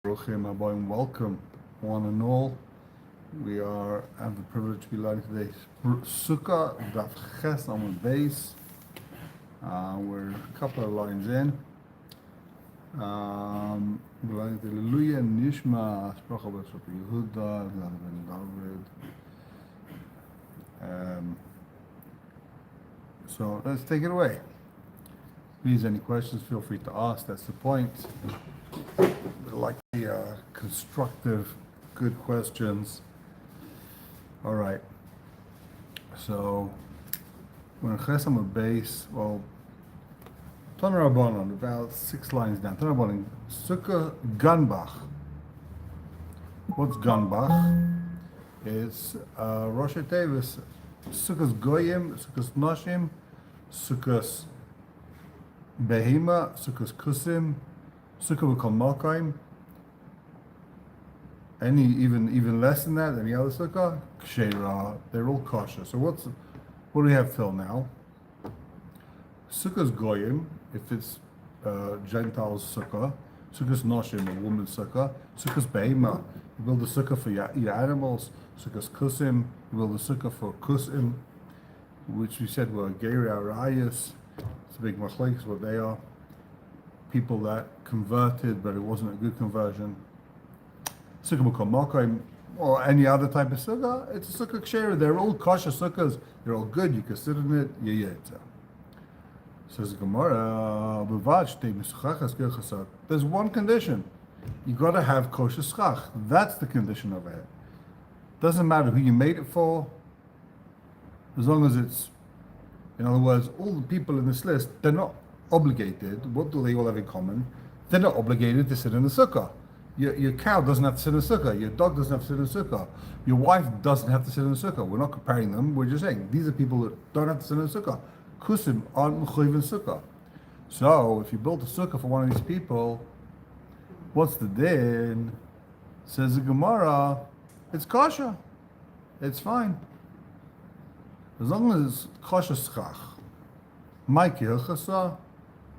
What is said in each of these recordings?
Baruchim Abayim, welcome one and all. We have the privilege to be learning today Sukkah, Daf Ches Amud Beis. We're a couple of lines in. We're learning the Lishma and Lishma, Spracha B'Sukah Yehuda, Ben David. So let's take it away. Please, any questions, feel free to ask. That's the point. We like the constructive, good questions. All right. So, when a chesam of base, well, Tanur Rabbanon, about 6 lines down. Tanur Rabbanon, Sukkah Ganbach. What's Ganbach? It's Rosh Tevis, Sukkahs Goyim, Sukkahs Noshim, Sukkahs Behema, Sukkahs Kusim, Sukkah B'Kol Malkaim, any even less than that, any other sukkah, Kshera, they're all kosher. So what do we have till now? Sukkahs Goyim, if it's Gentiles sukkah, Sukkahs Noshim, a woman's sukkah, Sukkahs Behema, you build a sukkah for your animals, Sukkahs Kusim, you build a sukkah for Kusim, which we said were Geri Arayas. It's a big machlekes what they are. People that converted, but it wasn't a good conversion. Sukkah B'Kol Malkaim, or any other type of sukkah, it's a sukkah kshera. They're all kosher sukkahs. They're all good. You can sit in it. Says the gemorah, there's one condition. You got to have kosher sukkah. That's the condition of it. Doesn't matter who you made it for, as long as it's, in other words, all the people in this list, they're not obligated. What do they all have in common? They're not obligated to sit in the sukkah. Your cow doesn't have to sit in the sukkah. Your dog doesn't have to sit in the sukkah. Your wife doesn't have to sit in the sukkah. We're not comparing them. We're just saying these are people that don't have to sit in the sukkah. Kusim aren't mechuyev in sukkah. So if you build a sukkah for one of these people, what's the din? Says the gemorah, it's kosher. It's fine. As long as it's kosher schach. My kilchasa.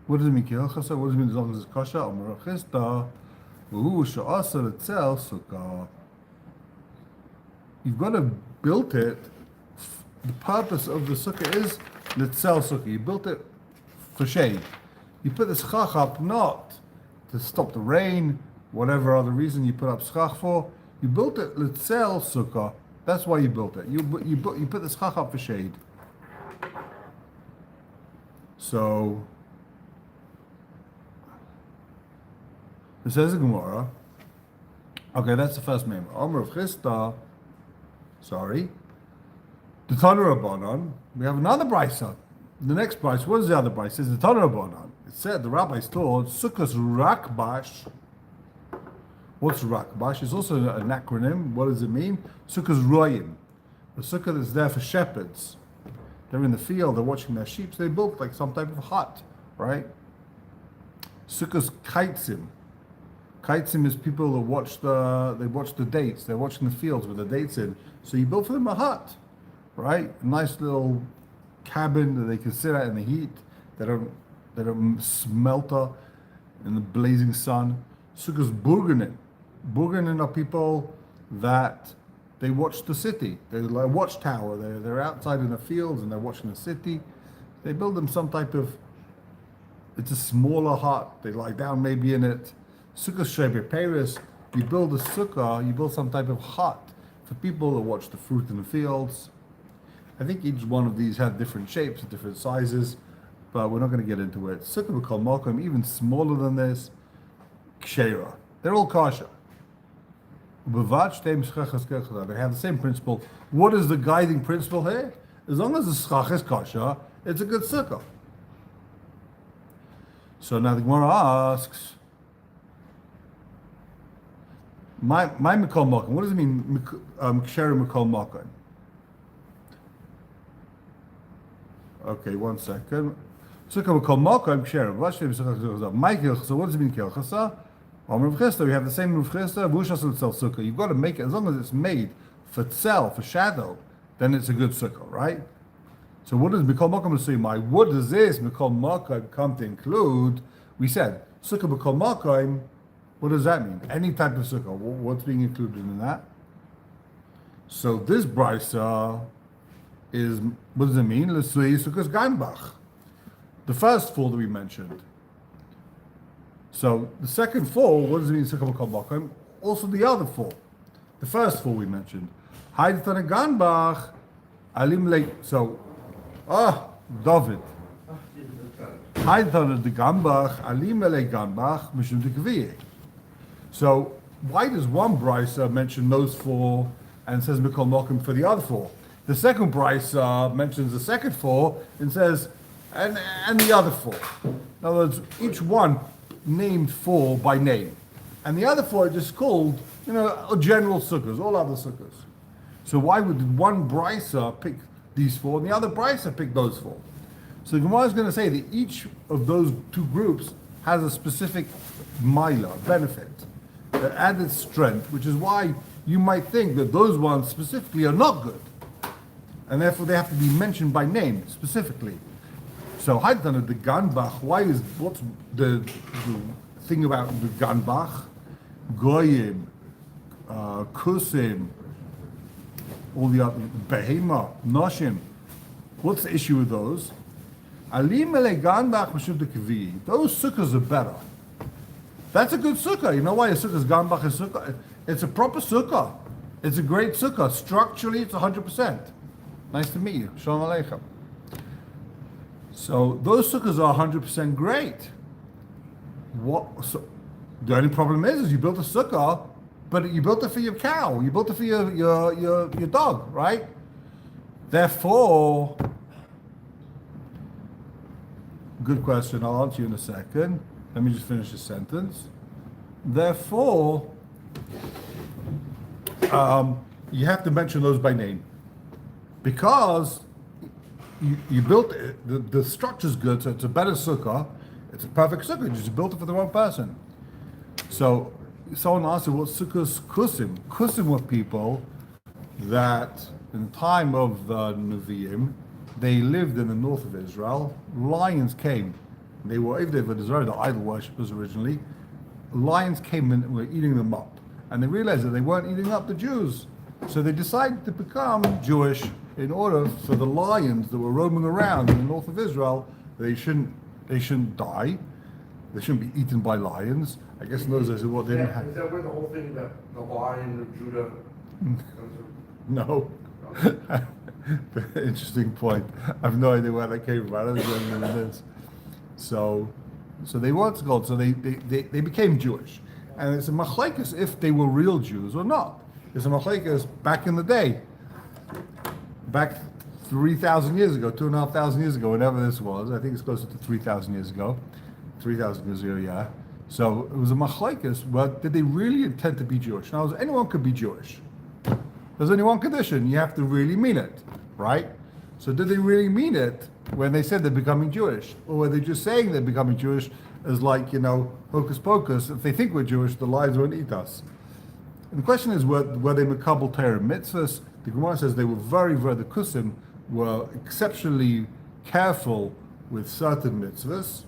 What does it mean kilchasa? What does it mean as long as it's kosher? Amar Chista. Sukkah. You've got to build it. The purpose of the sukkah is litzel sukkah. You built it for shade. You put the schach up not to stop the rain, whatever other reason you put up schach for. You built it litzel sukkah. That's why you built it. You put the schach up for shade. So it says a gemorah. Okay, that's the first member. Amar of Chista. Sorry. The Tanur Rabbanon. We have another brisa. The next brisa. What is the other brisa? It says the Tanur Rabbanon. It said the rabbis taught sukkahs rakbash. What's rakbash? It's also an acronym. What does it mean? Sukkahs royim. The sukkah that's there for shepherds. They're in the field. They're watching their sheep. So they built like some type of hut, right? Sukkahs kaitzim. Kaitzim is people that watch the dates. They're watching the fields with the dates in. So you build for them a hut, right? A nice little cabin that they can sit at in the heat. They don't smother in the blazing sun. Sukkahs burgenin. Burgenin are people that they watch the city. They're like a watchtower. They're outside in the fields and they're watching the city. They build them some type of. It's a smaller hut. They lie down maybe in it. Sukkah Shreber Paris, you build a sukkah, you build some type of hut for people that watch the fruit in the fields. I think each one of these have different shapes, different sizes, but we're not going to get into it. Sukkah B'Kol Malkaim, even smaller than this, Kshera. They're all kosher. They have the same principle. What is the guiding principle here? As long as the sukkah is kosher, it's a good sukkah. So now the gemorah asks, my Mikol Malkaim. What does it mean, Kshera Mikol Malkaim? Okay, 1 second. Sukkah Mikol Malkaim Kshera. Michael. So what does it mean, Kilchasa? We have the same Rav Chista. Sukkah. You've got to make it as long as it's made for tzel, for shadow. Then it's a good sukkah, right? So what does Mikol Malkaim say? What does this Mikol Malkaim come to include? We said Sukkah Mikol Malkaim. What does that mean? Any type of sukkah. What's being included in that? So this brisa is, what does it mean? L'sui sukkahs ganbach. The first four that we mentioned. So the second four, what does it mean? Sukkah b'kol makom? Also the other four. The first four we mentioned. Haidatan ganbach alim le. So, David. Haidatan de ganbach alim le ganbach mishum de kaviyeh. So why does one brisa mention those four and says b'kol makom for the other four? The second brisa mentions the second four and says and the other four. In other words, each one named four by name, and the other four are just called, general sukkahs, all other sukkahs. So why would one brisa pick these four and the other brisa pick those four? So the gemorah is going to say that each of those two groups has a specific milah, benefit, that added strength, which is why you might think that those ones specifically are not good, and therefore they have to be mentioned by name specifically. So Haidana the ganbach, what's the thing about the ganbach? Goyim, kusim, all the other, behema, noshim. What's the issue with those? Alim ele ganbach mishum de kvi. Those sukkahs are better. That's a good sukkah. You know why a sukkah's ganbach is sukkah? It's a proper sukkah. It's a great sukkah. Structurally, it's 100%. Nice to meet you. Shalom Aleichem. So those sukkahs are 100% great. So the only problem is you built a sukkah, but you built it for your cow. You built it for your dog, right? Therefore, good question. I'll answer you in a second. Let me just finish the sentence. Therefore, you have to mention those by name, because you built it, the structure's good, so it's a better sukkah. It's a perfect sukkah. You just built it for the wrong person. So someone asked me, what sukkahs kusim? Kusim were people that in the time of the Nevi'im, they lived in the north of Israel. Lions came. They were Israel, the idol worshippers originally. Lions came and were eating them up. And they realized that they weren't eating up the Jews. So they decided to become Jewish in order for the lions that were roaming around in the north of Israel, they shouldn't die. They shouldn't be eaten by lions. I guess in those days, what they didn't have. Is that where the whole thing that the lion of Judah comes from? No. Interesting point. I have no idea where that came from. I don't know what it is. So they weren't called. So they became Jewish, and it's a machlekes if they were real Jews or not. It's a machlekes back in the day, back 3,000 years ago, 2,500 years ago, whenever this was. I think it's closer to 3,000 years ago. 3,000 years ago, yeah. So it was a machlekes. But did they really intend to be Jewish? Now, anyone could be Jewish. There's only one condition: you have to really mean it, right? So did they really mean it when they said they're becoming Jewish, or were they just saying they're becoming Jewish as like, hocus pocus? If they think we're Jewish, the lions won't eat us. And the question is, were they makabel Torah mitzvahs? The Gemara says they were the kusim were exceptionally careful with certain mitzvahs,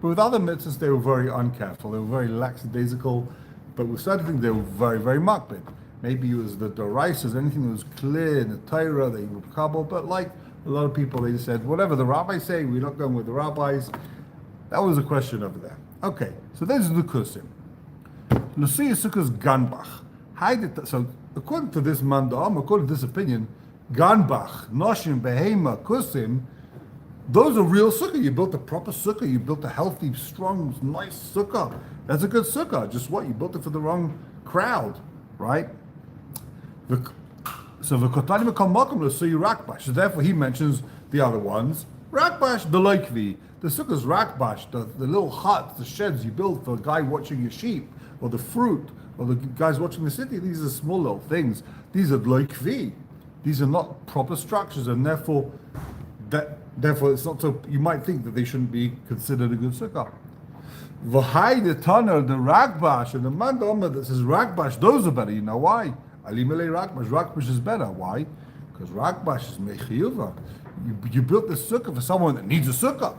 but with other mitzvahs they were very uncareful. They were very lackadaisical, but with certain things they were very, very makbid. Maybe it was the doraisas, anything that was clear in the Torah, they were makabel, but like a lot of people, they just said, whatever the rabbis say, we're not going with the rabbis. That was a question over there. Okay, so there's the kusim. Lucia sukkahs ganbach. So according to this mandam, according to this opinion, ganbach, noshim, behema, kusim, those are real sukkah. You built a proper sukkah. You built a healthy, strong, nice sukkah. That's a good sukkah. Just what? You built it for the wrong crowd, right? So v'kotani mekal makom l'sui rakbash. So therefore he mentions the other ones. Rakbash beloikvi. The sukkah's rakbash, the little huts, the sheds you build for the guy watching your sheep, or the fruit, or the guys watching the city. These are small little things. These are loikvi. These are not proper structures, and therefore it's not so. You might think that they shouldn't be considered a good sukkah. V'hai the tanner, the rakbash, and the mandama that says rakbash, those are better. You know why? Alimele rakbash. Rakbash is better. Why? Because rakbash is mechiyuva. You built this sukkah for someone that needs a sukkah.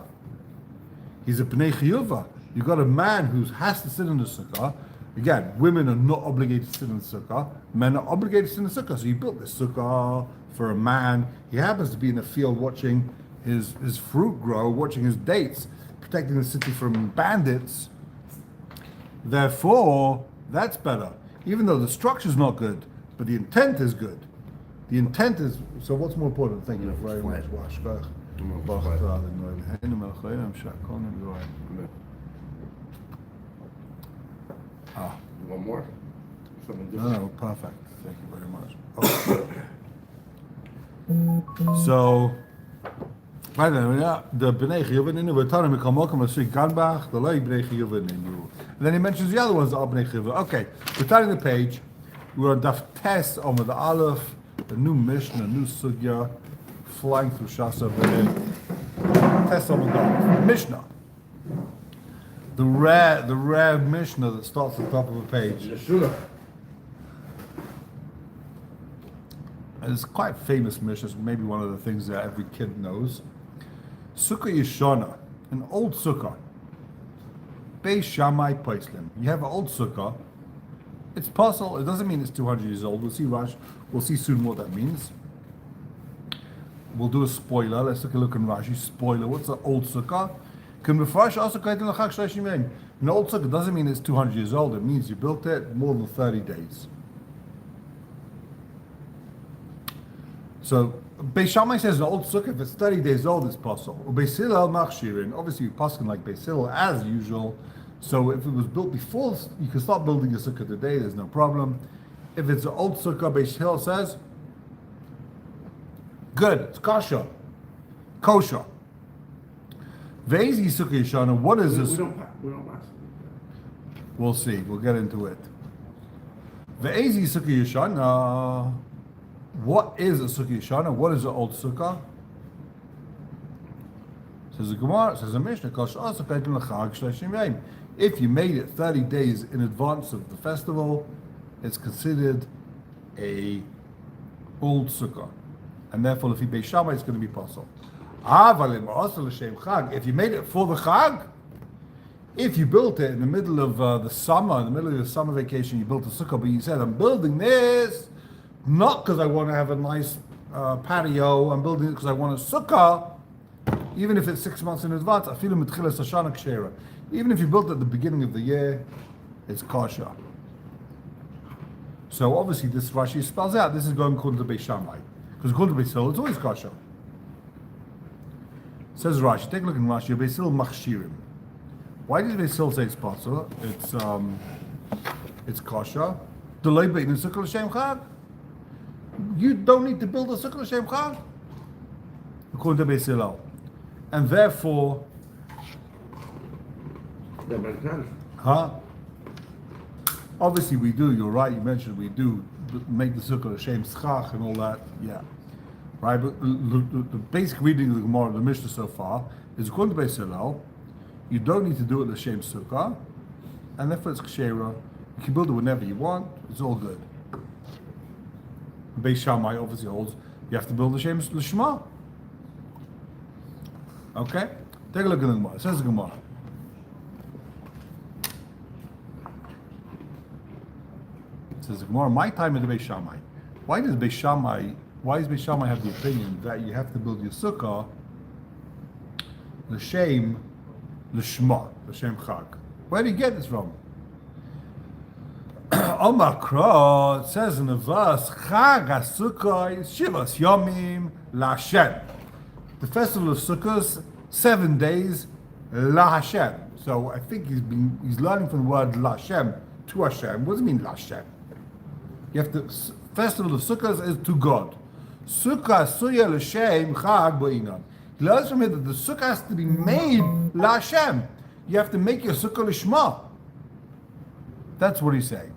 He's a bnei chiyuva. You got a man who has to sit in the sukkah, Again, women are not obligated to sit in the sukkah. Men are obligated to sit in the sukkah. So you built this sukkah for a man. He happens to be in the field watching his fruit grow, watching his dates, protecting the city from bandits. Therefore, that's better. Even though the structure's not good, but the intent is good. The intent is, so what's more important? Thank you very much. One more? Something No, different? no, perfect. Thank you very much. Okay. So, right then, yeah, the Bnei Chiyuvin in the Torah Mikamokam Asik Ganbach, the Lei Bnei Chiyuvin in you. And then he mentions the other ones that are Bnei Chiyuvin. Okay, we're turning the page. We're on Daf Tes on the Aleph, the new Mishnah, new Sugya, flying through Shas over here. Tes on the Aleph. Mishnah. The rare Mishnah that starts at the top of a page. Yeshivs. It's quite famous Mishnah, maybe one of the things that every kid knows. Sukkah Yeshana, an old sukkah. Beis Shammai Paislim. You have an old sukkah. It's possible. It doesn't mean it's 200 years old. We'll see We'll see soon what that means. We'll do a spoiler. Let's take a look in Rashi. Spoiler. What's an old sukkah? An old sukkah doesn't mean it's 200 years old. It means you built it more than 30 days. So Beis Shammai says an old sukkah, if it's 30 days old, it's possible. Beis Hillel machshirin. Obviously, you paskin like Beis Hillel as usual. So if it was built before, you can start building a sukkah today. There's no problem. If it's an old sukkah, Beis Hillel says, good. It's kosher. Ve'ezi sukkah yeshana. What is this? We don't pass. We'll see. We'll get into it. Ve'ezi sukkah yeshana. What is a sukkah yeshana? What is an old sukkah? Says the gemorah, says the Mishnah, if you made it 30 days in advance of the festival, it's considered a old sukkah. And therefore, if you Beis Shammai, it's going to be possible. If you made it for the Chag, if you built it in the middle of the summer, in the middle of your summer vacation, you built a sukkah, but you said, I'm building this not because I want to have a nice patio, I'm building it because I want a sukkah, even if it's 6 months in advance, even if you built it at the beginning of the year, it's kosher. So obviously this Rashi spells out, this is going according to Beis Shammai. Because according to Beis Hillel, it's always kosher. Says Rashi, take a look in Rashi, Beis Hillel machshirim. Why does Beis Hillel say it's possible? It's kosher. Delay beit in sukkah l'shem chag. You don't need to build a sukkah l'shem chag, according to Beis Hillel. And therefore, That makes sense. obviously we do, you're right, you mentioned we do make the sukkah l'shem schach and all that, yeah. Right, but the basic reading of the gemorah, the Mishnah so far, is according to Beis Hillel, you don't need to do it l'shem sukkah, and therefore it's kshera. You can build it whenever you want, it's all good. Beis Shammai obviously holds you have to build l'shem Lishma. Okay? Take a look at the gemorah. It says the gemorah. It says the gemorah, my time is the Beis Shammai. Why does Beis Shammai have the opinion that you have to build your sukkah l'shem Lishma, l'shem chag? Where do you get this from? Omakra, it says in the verse, Chag HaSukkah Shivas Yomim LaHashem. The festival of Sukkahs, 7 days, LaHashem. So I think he's learning from the word LaHashem to Hashem. What does it mean LaHashem? You have to, festival of Sukkahs is to God. Sukkah Suya L'Shem Chag Ba'inan. He learns from here that the sukkah has to be made LaHashem. You have to make your sukkah Lishma. That's what he's saying.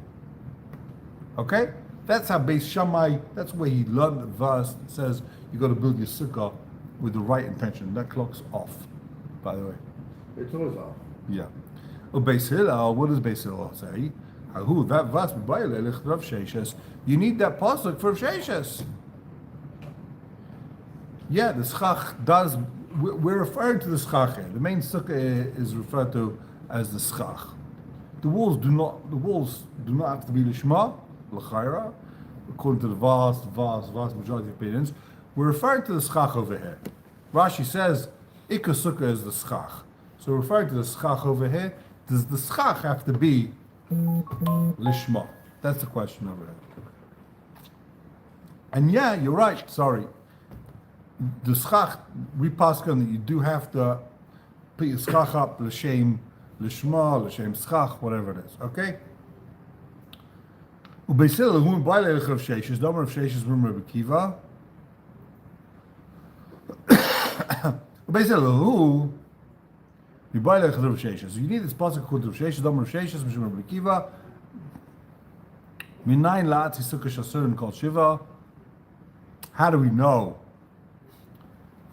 Okay? That's how Beis Shammai, that's where he learned the verse that says you got to build your sukkah with the right intention. That clock's off, by the way. It's always off. Yeah. Beis Hillel, what does Beis Hillel say? That verse, you need that pasuk for Sheshes. Yeah, the SUCCAH does, we're referring to the SUCCAH here. The main sukkah is referred to as the SUCCAH. the walls do not have to be Lishma, L'chaira, according to the vast majority of opinions. We're referring to the SUCCAH over here. Rashi says, Ikka sukkah is the SUCCAH. So we're referring to the SUCCAH over here. Does the SUCCAH have to be Lishma? That's the question over here. And yeah, you're right, sorry. The SUCCAH, we pass on that you do have to put your SUCCAH up, L'shem Lishma, L'shem SUCCAH, whatever it is, okay? Ubeisel, who by the Rav Sheshes, Domer of Sheshes, Reb Akiva. Ubeisel, who by the Rav Sheshes. You need this pasuk called Rav Sheshes, Domer of Sheshes, Reb Akiva. Minayin la'atzi sukkah shasur and called Shiva. How do we know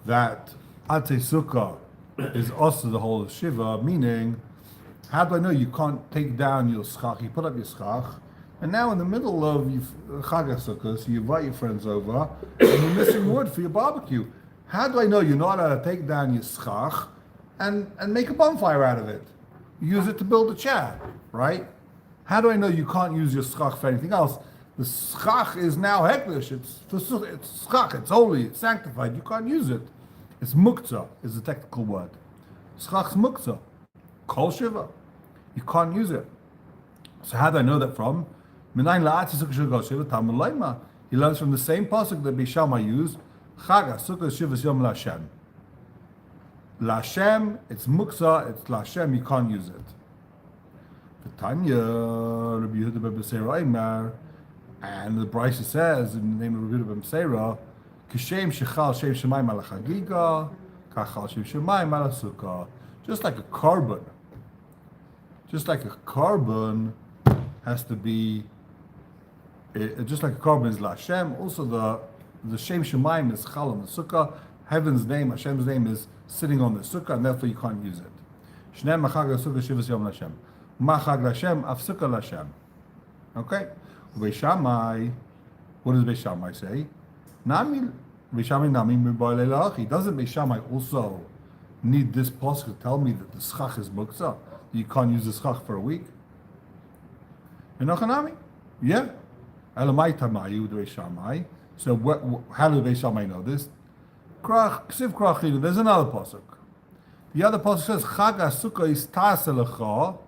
that Atei Sukkah is also the whole of Shiva? Meaning, how do I know you can't take down your sukkah? You put up your sukkah, and now in the middle of your Chag Sukkah, so you invite your friends over, and you're missing wood for your barbecue. How do I know you're not allowed to take down your sukkah and make a bonfire out of it? Use it to build a chair, right? How do I know you can't use your sukkah for anything else? The sukkah is now hekdesh. It's sukkah. It's holy. It's sanctified. You can't use it. It's muktzah is the technical word. Sukkah is muktzah. Kol shiva. You can't use it. So how do I know that from? Minayin la'atzi sukkah shiva kol shiva Talmud Lishma. He learns from the same pasuk that Beishamai used. Chaga sukkah shiva yom laShem. LaShem. It's muktzah. It's laShem. You can't use it. Tanya, Rabbi Yehuda ben Beseira Eimar, and the Brisa says in the name of Rabbi Yehuda ben Beseira, Kishem shechal shem shemayim ala chagiga, kachal shem shemayim ala sukkah. Just like a carbon has to be, just like a carbon is LaShem, also the shem shemayim is chal on the sukkah. Heaven's name, Hashem's name is sitting on the sukkah, and therefore you can't use it. Shneim machaga sukkah shivas yom LaShem. Machag Lashem, Afsukkah Lashem. Okay? Beishamai, what does Beishamai say? Nami, Beishamai Nami Mibai Leilach. Doesn't Beishamai also need this pasuk to tell me that the sukkah is muktzah? You can't use the sukkah for a week? Enochanami? Yeah. Elamai Tamayu, Beishamai. So how does Beishamai know this? Ksiv Krach, there's another pasuk. The other pasuk says, Chag HaSukkah is Taselecha.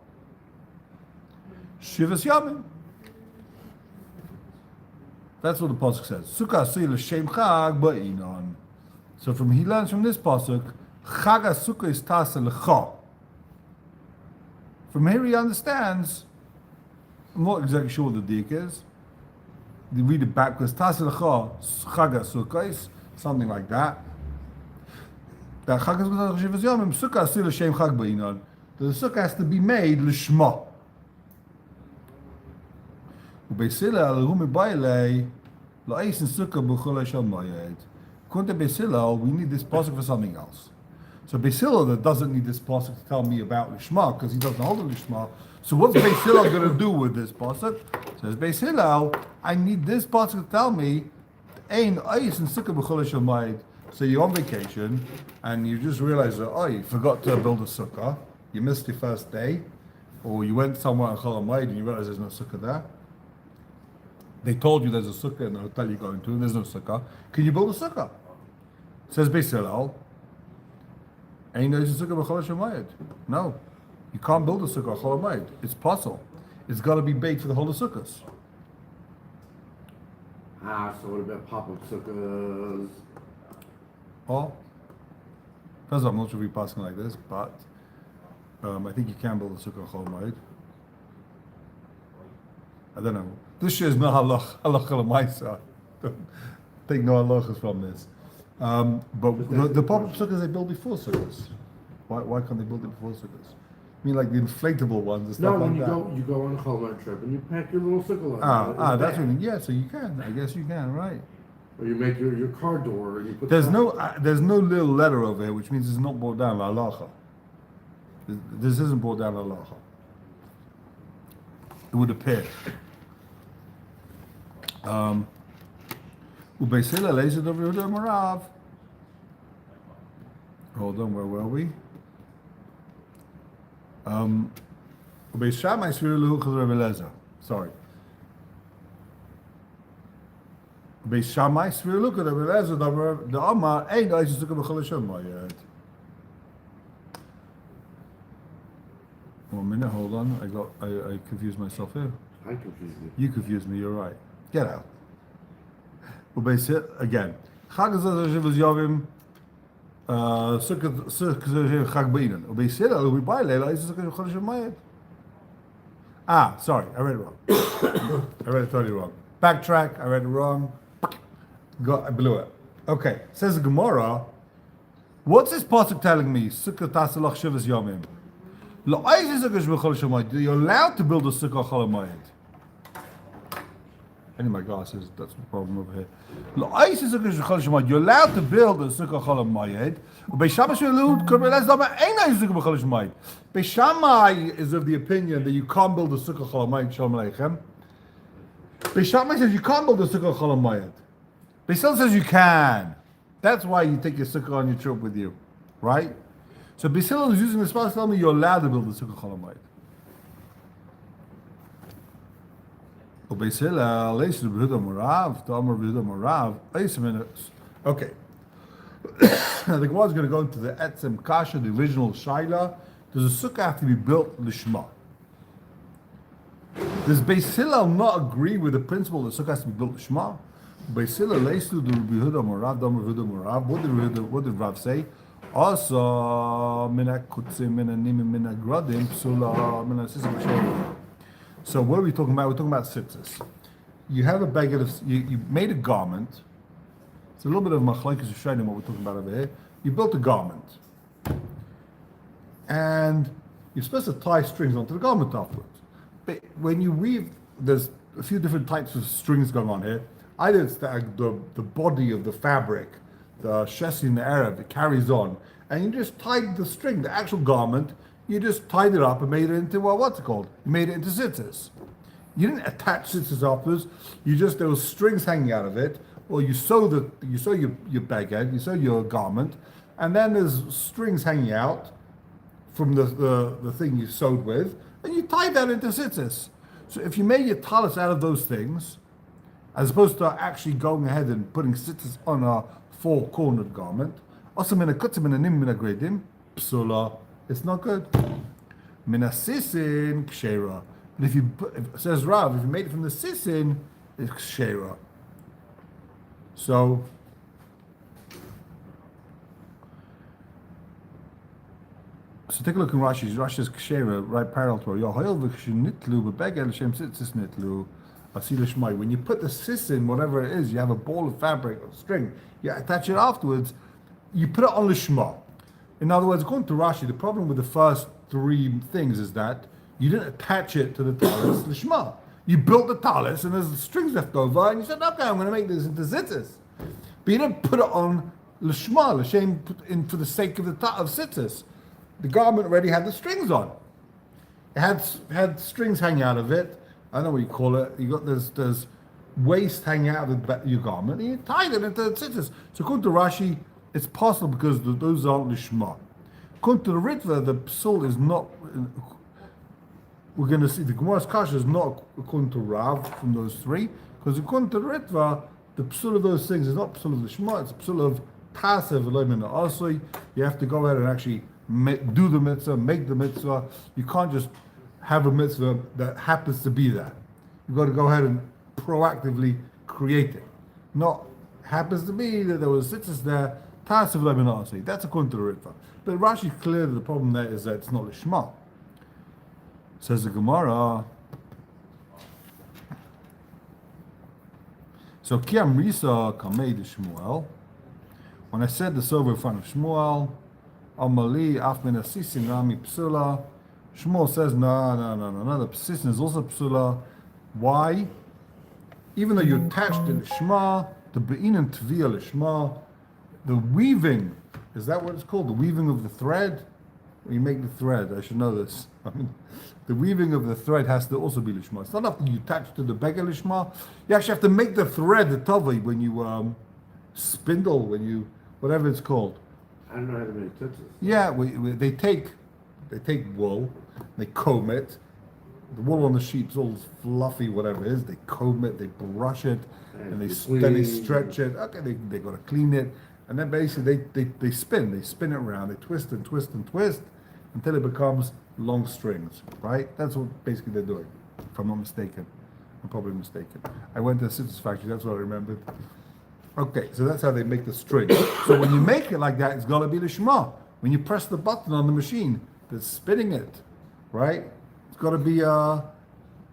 Shivas Yamim. That's what the pasuk says. Sukkah sil Shem Chag ba'inon. So he learns from this pasuk, Chag HaSukkah is Tasa Lecha. From here he understands. I'm not exactly sure what the dik is. They read it backwards. Tasa Lecha Chag HaSukkah is something like that. That Chag HaSukkah Shivas Yamim. Sukkah sil Shem Chag ba'inon. The sukkah has to be made Lishma. According to Beisila, we need this pasuk for something else. So Beisila that doesn't need this pasuk to tell me about Lishma because he doesn't hold the Lishma. So what's Beisila going to do with this pasuk? Says Beisila, I need this pasuk to tell me Ein Eis and Sukkah b'chol Shamayit. So you're on vacation and you just realize that you forgot to build a sukkah. You missed your first day, or you went somewhere on Chol Hamoed and you realize there's no sukkah there. They told you there's a sukkah in the hotel you're going to, and there's no sukkah. Can you build a sukkah? Says Beis Hillel, ain't no sukkah b'chol hamayid. No, you can't build a sukkah b'chol hamayid. It's possible. It's got to be baked for the whole of sukkahs. So what about pop-up sukkahs? Well, first of all, I'm not sure if we're passing like this, but I think you can build a sukkah b'chol hamayid. I don't know. This year is no halacha l'maisa. Take no halachas from this. But the pop-up sukkahs they build before sukkahs. Why can't they build it before sukkahs? I mean, like the inflatable ones and stuff like that. No, when you go on a Cholmar trip and you pack your little sukkah on. That's what. Yeah, so you can. I guess you can, right? Or you make your car door and you put. There's no little letter over here, which means it's not brought down halacha. This isn't brought down halacha. It would appear. Ubeisila laser over Yehuda Marav. Hold on, where were we? Beis Shammai Sviru Luchas Reb Eliezer. Sorry. Beis Shammai Sviru Luchas Reb Eliezer. The Amar ain't I just took a b'chol Hashem. 1 minute. Hold on. I confused myself here. I confused you. You confused me. You're right. Get out. Again. Chag yeshivs yovim. Sukkah chag be'inan. Beis Hillel we buy leila is sukkah b'chol Hashem. Sorry, I read it wrong. I read it totally wrong. Backtrack, I read it wrong. I blew it. Okay, says the gemorah. What's this pasuk telling me? Sukkah tasalach shivas yomim. You're allowed to build a sukkah chol hamoed. I need my glasses. That's the problem over here. You're allowed to build a sukkah chol hamoed. Beis Shammai is of the opinion that you can't build a sukkah chol hamoed. Shalom aleichem. Beis Shammai says you can't build a sukkah chol hamoed. Beis Hillel says you can. That's why you take your sukkah on your trip with you, right? So Beis Hillel is using this passage to tell me you're allowed to build a sukkah chol hamoed. Beis Hillel, Leis Reb Yehuda Morav, Tamar Reb Yehuda Morav, Eis minutes. Okay. Now the Gemara is going to go into the Etzem Kasha, the original Shaila. Does a sukkah have to be built Lishma? Does Beis Hillel not agree with the principle that sukkah has to be built Lishma? Beis Hillel, Leis Reb Yehuda Morav, Tamar Reb Yehuda Morav. What did Rav say? Also, mina kutzim, mina nimim, mina gradim, psula, mina sisim b'sherim. So what are we talking about? We're talking about sitzes. You have a baguette of, you made a garment. It's a little bit of machlokes Rishonim what we're talking about over here. You built a garment. And you're supposed to tie strings onto the garment afterwards. But when you weave, there's a few different types of strings going on here. Either it's the body of the fabric, the chassis in the Arab, it carries on. And you just tied the string, the actual garment, you just tied it up and made it into, what's it called? You made it into sitzes. You didn't attach sitzes afterwards. There was strings hanging out of it, or you sew your baguette, you sew your garment, and then there's strings hanging out from the thing you sewed with, and you tie that into sitzes. So if you made your talis out of those things, as opposed to actually going ahead and putting sitzes on a four-cornered garment, also mina kutzim mina nim mina gredim, psula, it's not good. Mina sisin kshera. And if says Rav, if you made it from the sisin, it's kshera. So take a look in Rashi. Rashi says kshera, right parallel to Yohayel v'kshinitlu b'begel l'shem sitzis nitlu asi Lishma. When you put the sisin, whatever it is, you have a ball of fabric or string. You attach it afterwards. You put it on Lishma. In other words, according to Rashi, the problem with the first three things is that you didn't attach it to the talis Lishma. You built the talis and there's strings left over, and you said, okay, I'm going to make this into sitzes. But you didn't put it on Lishma, l'shem, for the sake of sitzes. The garment already had the strings on. It had strings hanging out of it. I don't know what you call it. You got there's waist hanging out of your garment, and you tied it into sitzes. So according to Rashi, it's possible because those aren't Lishma. According to the Ritva, the psul is not. We're going to see the Gemara's kasha is not according to Rav from those three, because according to the Ritva, the psul of those things is not psul of Lishma, it's psul of tasev v'loimin asui. You have to go ahead and actually do the mitzvah, make the mitzvah. You can't just have a mitzvah that happens to be there. You've got to go ahead and proactively create it. Not happens to be that there was sitzes there. That's according to the Ritva. But Rashi is clear that the problem there is that it's not Lishma. Says the Gemara. So Kiam Risa Kamei de Shmuel. When I said this over in front of Shmuel, Amali Afmin Asisin Rami Psula. Shmuel says no. The Psisin is also Psula. Why? Even though you're attached to Lishma, the Be'in and Tviyah Lishma, the weaving, is that what it's called? The weaving of the thread? When you make the thread, I should know this. The weaving of the thread has to also be Lishma. It's not after you attach to the beggar Lishma. You actually have to make the thread, the tavi, when you spindle, when you, whatever it's called. I don't know how to make tzitzis. Yeah, they take wool, they comb it, the wool on the sheep's all fluffy, whatever it is. They comb it, they brush it, and then they stretch it. Okay, they got to clean it, and then basically they spin it around, they twist and twist and twist until it becomes long strings, right? That's what basically they're doing, if I'm not mistaken. I'm probably mistaken. I went to the scissors factory, that's what I remembered. Okay, so that's how they make the string. So when you make it like that, it's got to be Lishma. When you press the button on the machine that's spinning it, right? It's got to be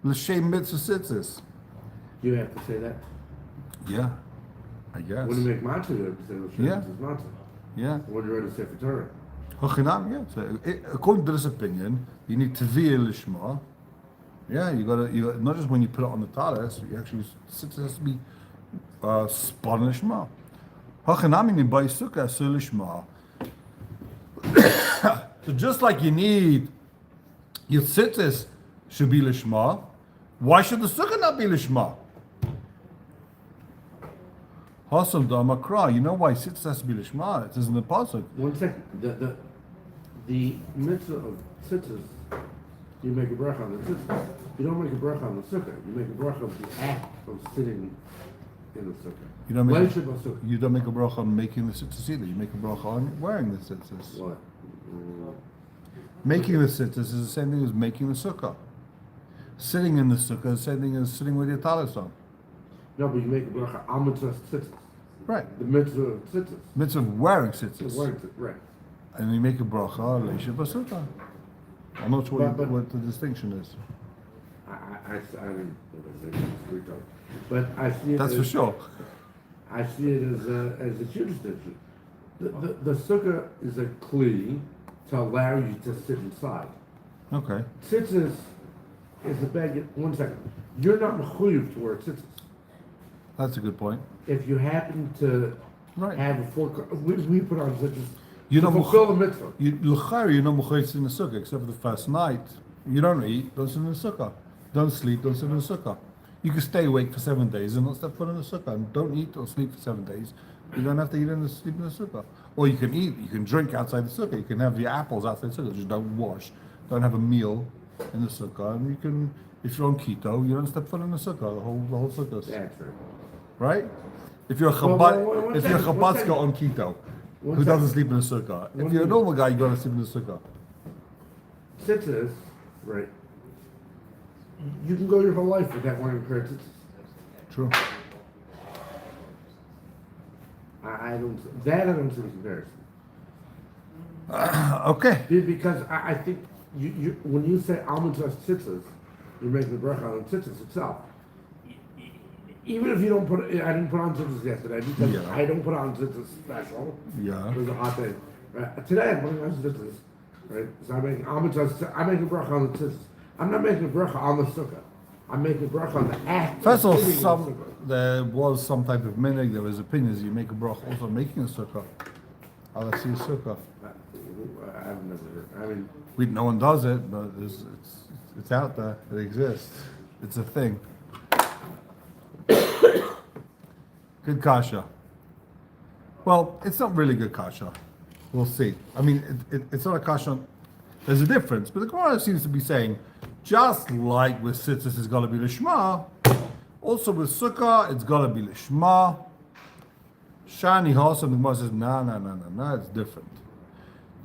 L'Shem Mitzvah Sitzes. You have to say that. Yeah, I guess. When you make matzah, you have to say L'Shem Yeah. Mitzvah matzah. Yeah. When you're ready to say for Torah. Hochinam, yeah. So according to this opinion, you need to veer Lishma. Yeah, you gotta not just when you put it on the talis, you actually Sitzes has to be spun Lishma. Hochinam in by sukkah so Lishma. So just like you need your Sitzes should be Lishma, why should the sukkah not be Lishma? Hasam Damakra, you know why Sitzes has to be Lishma? It says in the pasuk. 1 second. The mitzvah of tzitzis, you make a bracha on the tzitzis. You don't make a bracha on the sukkah. You make a bracha of the act of sitting in the sukkah. You don't make Leishib sukkah. You don't make a bracha on making the Sitzes either. You make a bracha on wearing the Sitzes. What? Making the Sitzes is the same thing as making the sukkah. Sitting in the sukkah is the same thing as sitting with your talis on. No, but you make a bracha on mitzvah tzitzis. Right. The mitzvah of tzitzis. Mitzvah of wearing The Sitzes. word, right. And you make a bracha on Lishma sukkah. I'm not sure But- what the distinction is. I didn't agree to it. But I see it That's as, for sure. I see it as a huge distinction. The sukkah is a kli to allow you to sit inside. Okay. Tzitzis is the bag. 1 second. You're not mechuyev to wear tzitzis. That's a good point. If you happen to Right. have a we put on tzitzis You to know, fulfill the mitzvah. You're not mechuyev in the sukkah except for the first night. You don't eat, don't sit in the sukkah. Don't sleep, don't sit in the sukkah. You can stay awake for 7 days and not step foot in the sukkah. And don't eat or sleep for 7 days. You don't have to eat and sleep in the sukkah. Or you can eat, you can drink outside the sukkah. You can have your apples outside the sukkah. Just don't wash. Don't have a meal in the sukkah. And you can, if you're on keto, you don't step foot in the sukkah. The whole sukkah. That's right. Right? If you're a Well, Chabad, one if you're a second, one Chabadska second. on keto, One who doesn't second. sleep in the sukkah. If One you're a second. normal guy, you gotta sleep in the sukkah. Tzitzis, right? You can go your whole life without wearing a pair of tzitzis. True. I don't see the comparison. Okay. Because I think you when you say almond tzitzis, you're making the bracha on the tzitzis itself. Even if you don't put, I didn't put on tzitzis yesterday because Yeah. I don't put on tzitzis special. Yeah. It was a hot day. Today I'm putting on tzitzis, right? So I'm making almond tzitzis. I'm making a bracha on the tzitzis. I'm not making a bracha on the sukkah. I'm making a bracha on the act. First of all, sitting in the sukkah. there was some type of minhag. There was opinions. You make a brach also making a sukkah. I'll see a sukkah. I've never heard. I mean, No one does it, but it's out there. It exists. It's a thing. Good kasha. Well, it's not really good kasha. We'll see. I mean, it's not a kasha. There's a difference, but the Gemara seems to be saying, just like with Sitzes, it's got to be Lishma, also with Sukkah, it's got to be Lishma. Shani Hossam, the Gemara says, no, it's different.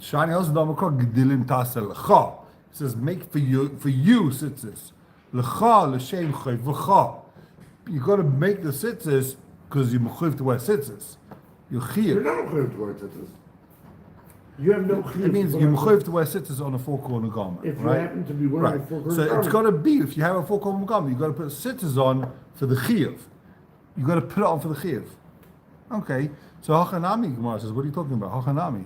Shani Hossam, the Gemara Gdilim Tasel Lecha. It says, make for you Sitzes. Lecha, L'Shem Chayv, V'cha. You got to make the Sitzes because you're mechuyev to wear Sitzes. You're you're chiyuv. not mechuyev to wear tzitzis. You have no chiyuv. It means you're mechuyev to wear Sitzes on a four-corner garment, If you right? happen to be wearing a four-corner So it's garment. got to be, if you have a four-corner garment, you've got to put Sitzes on for the chiyuv. You've got to put it on for the chiyuv. Okay, so Hachanami, Gemara says, what are you talking about? Hachanami.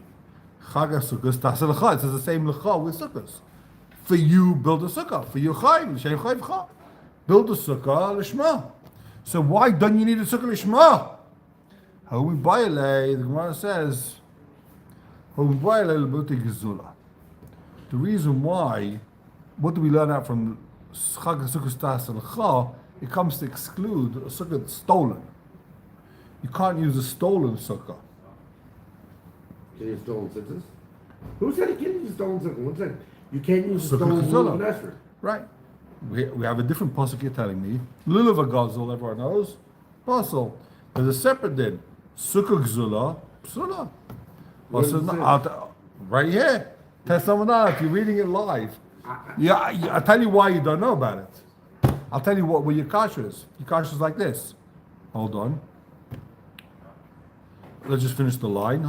Chaga sukkahs tasel lecha. It says the same lecha with sukkahs. For you, build a sukkah. For you, Chaim, l'shem Chaim v'cha. Build a sukkah, Lishma. So why don't you need a sukkah, Lishma? How we buy the Gemara says, how we buy the reason why, what do we learn out from Chaga sukkahs tasel lecha? It comes to exclude a sukkah that's stolen. You can't use a stolen sukkah. Can you use stolen tzitzis? Who said you can't use stolen tzitzis? 1 second. You can't use a Sukkah stolen Kazula. wool of Nesher. Right. We have a different pasuk you're telling me. Lulav Gazel, everyone knows. Pasuk. There's a separate din. Sukkah Gzula, Psula. Where does it say? Right here. Tell someone out if you're reading it live. I'll tell you why you don't know about it. I'll tell you what your kasha is. Your kasha is like this. Hold on. Let's just finish the line.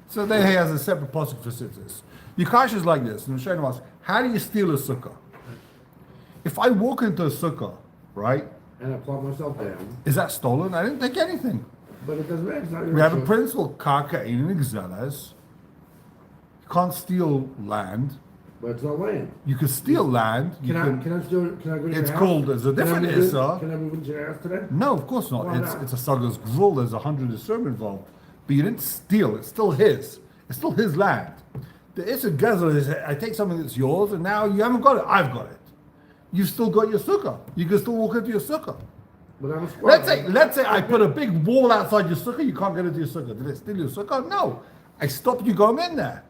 So there he has a separate pasuk for sitters. Your kasha is like this. And Rishonim asks, how do you steal a sukkah? If I walk into a sukkah, right? And I plop myself down. Is that stolen? I didn't take anything. But it doesn't matter. It's not your We have a choice. principle, karka ein exeles. You can't steal land. But it's not land. You can steal land. You Can I go to your It's house? called, there's a different Can I move issa. Can I move into your house today? No, of course not. Why not? It's a sukkah's gvul. There's 100 issurim involved. But you didn't steal. It's still his. It's still his land. The issa gezel is, I take something that's yours, and now you haven't got it. I've got it. You've still got your sukkah. You can still walk into your sukkah. But I'm a squatter. Let's say I put a big wall outside your sukkah. You can't get into your sukkah. Did I steal your sukkah? No. I stopped you going in there.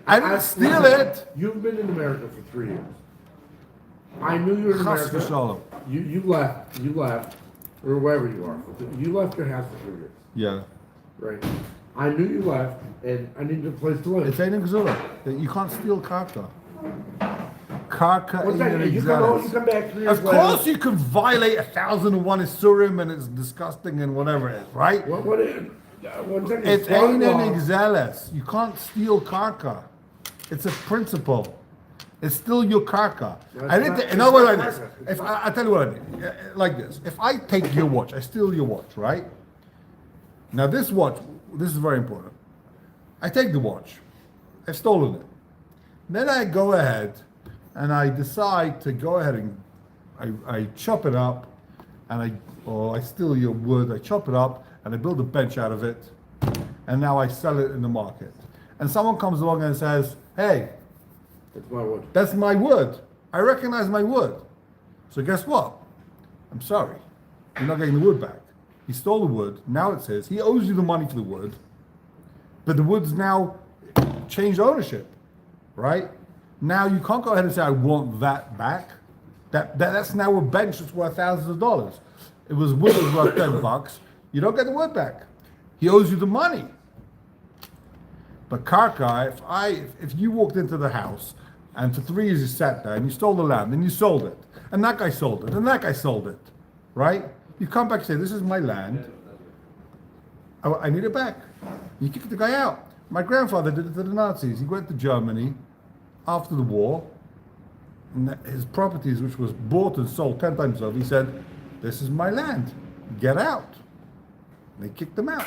I didn't steal it. You've been in America for 3 years. I knew you were in Chas America. v'shalom. You left, or wherever you are. You left your house for 3 years, Yeah. right? I knew you left, and I needed a place to live. It's ain't exula. You can't steal karka. Karka What's that? ain't You come back 3 years Of later. course you can violate 1,001 isurim and it's disgusting and whatever it is, right? One second. It's Squat ain't an law. exeles. You can't steal karka. It's a principle. It's still your karka. That's I didn't. not- In other words, like it's this. not karka. If I tell you what I mean, like this. If I take your watch, I steal your watch, right? Now this watch, this is very important. I take the watch. I've stolen it. Then I go ahead and I decide to go ahead and I chop it up, and I steal your wood. I chop it up and I build a bench out of it, and now I sell it in the market. And someone comes along and says, "Hey, It's my wood. that's my wood. I recognize my wood." So guess what? I'm sorry. You're not getting the wood back. He stole the wood. Now it says he owes you the money for the wood, but the wood's now changed ownership, right? Now you can't go ahead and say, "I want that back." That's now a bench that's worth thousands of dollars. It was wood that was worth $10. You don't get the wood back. He owes you the money. But karka, if you walked into the house and for 3 years you sat there and you stole the land and you sold it, and that guy sold it, and that guy sold it, right? You come back and say, "This is my land. I need it back." You kick the guy out. My grandfather did it to the Nazis. He went to Germany after the war, and his properties, which was bought and sold 10 times over, he said, "This is my land. Get out." And they kicked him out.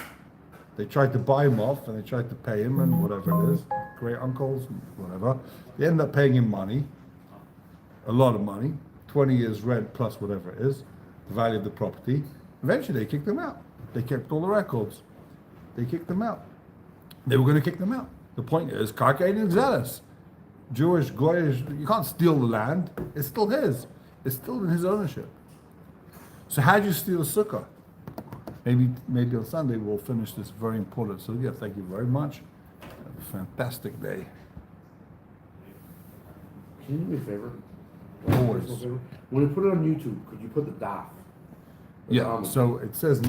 They tried to buy him off, and they tried to pay him, and whatever it is, great uncles, whatever. They ended up paying him money, a lot of money, 20 years rent plus whatever it is, the value of the property. Eventually, they kicked him out. They kept all the records. They kicked him out. They were going to kick them out. The point is, karka ain't exeles. Jewish, Goyish, you can't steal the land. It's still his. It's still in his ownership. So how do you steal a sukkah? Maybe on Sunday we'll finish this very important sukkah. Thank you very much. Have a fantastic day. Can you do me a favor? Always. When you put it on YouTube, could you put the daf? Yeah, so it says